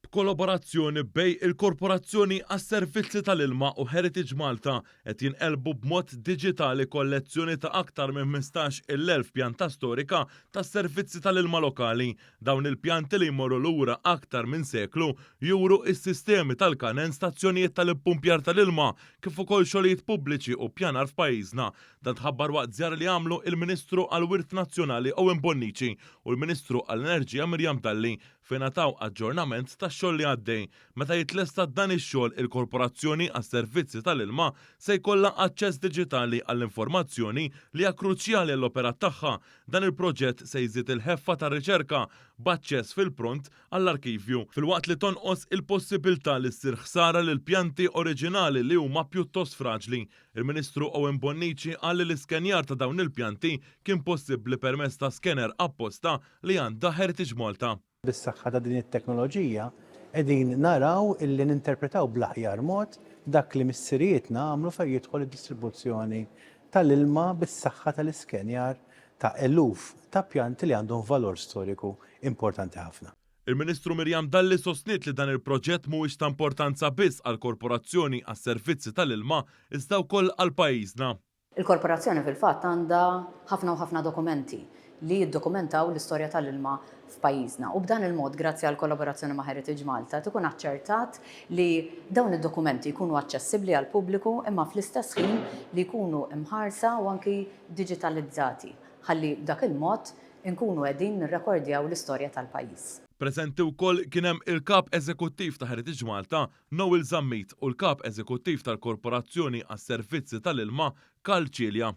B'kollaborazzjoni bej il-Korporazzjoni għas-Servizzi tal-Ilma u Heritage Malta qed jinqelbu b'mod diġitali kollezzjoni ta' aktar minn 15,000 pjanta storika tas-servizzi tal-ilma lokali. Dawn il-pjanti li jmorru lura aktar minn seklu juru s-sistemi tal-kanen, stazzjonijiet tal-impumpjar tal-ilma kif ukoll xogħlijiet pubbliċi u pjanar f'pajjiżna. Dan tħabbar waqt żjara li għamlu il-Ministru għall-Wirt Nazzjonali Owen Bonnici u l-Ministru għall-Enerġija Mirjam Dalli fejn ataw aġġornament tax-xogħol li għaddej. Meta jitlesta dan ix-xogħol il-Korporazzjoni għas-Servizzi tal-Ilma se jkollha aċċess diġitali għall-informazzjoni li hija kruċjali għall-operat tagħha. Dan il-proġett se jżid il-ħeffa tar-riċerka b'aċċess fil-pront għall-arkivju filwaqt li tonqos il-possibilità li ssir ħsara lil pjanti oriġinali li huma pjuttost fraġli. Il-Ministru Owen Bonnici qal li l-iskenjar ta' dawn il-pjanti kien possibbli permezz ta' skener apposta li għandha Heritage Malta. Bis-saħħa ta' din it-teknoloġija qegħdin naraw illi ninterpretaw bl-aħjar mod dak li missirietna għamlu fejn jidħol id-distribuzzjoni tal-ilma bis-saħħa tal-iskenjar ta' eluf ta' pjanti li għandhom valur storiku importanti ħafna. Il-Ministru Mirjam Dalli sostniet li dan il-proġett mhuwiex ta' importanza biss għall-Korporazzjoni għas-Servizzi tal-Ilma iżda wkoll għal pajjiżna. Il-korporazzjoni fil-fatt għandha ħafna u ħafna dokumenti li jiddokumentaw l-istorja tal-ilma f'pajjiżna. U b'dan il-mod, grazzi għal kollaborazzjoni ma' Heritage Malta, tkun aċċertat li dawn id-dokumenti jkunu aċċessibbli għal pubbliku imma fl-istess ħin li jkunu imħarsa u anki digitalizzati. Ħalli b'dak il-mod inkunu qegħdin nirrekordjaw l-istorja tal-pajjiż. Preżenti wkoll kien hemm il-Kap Eżekuttiv ta' Heritage Malta, Noel Zammit, u l-Kap Eżekuttiv tal-Korporazzjoni għas-Servizzi tal-Ilma, Karl Cilja.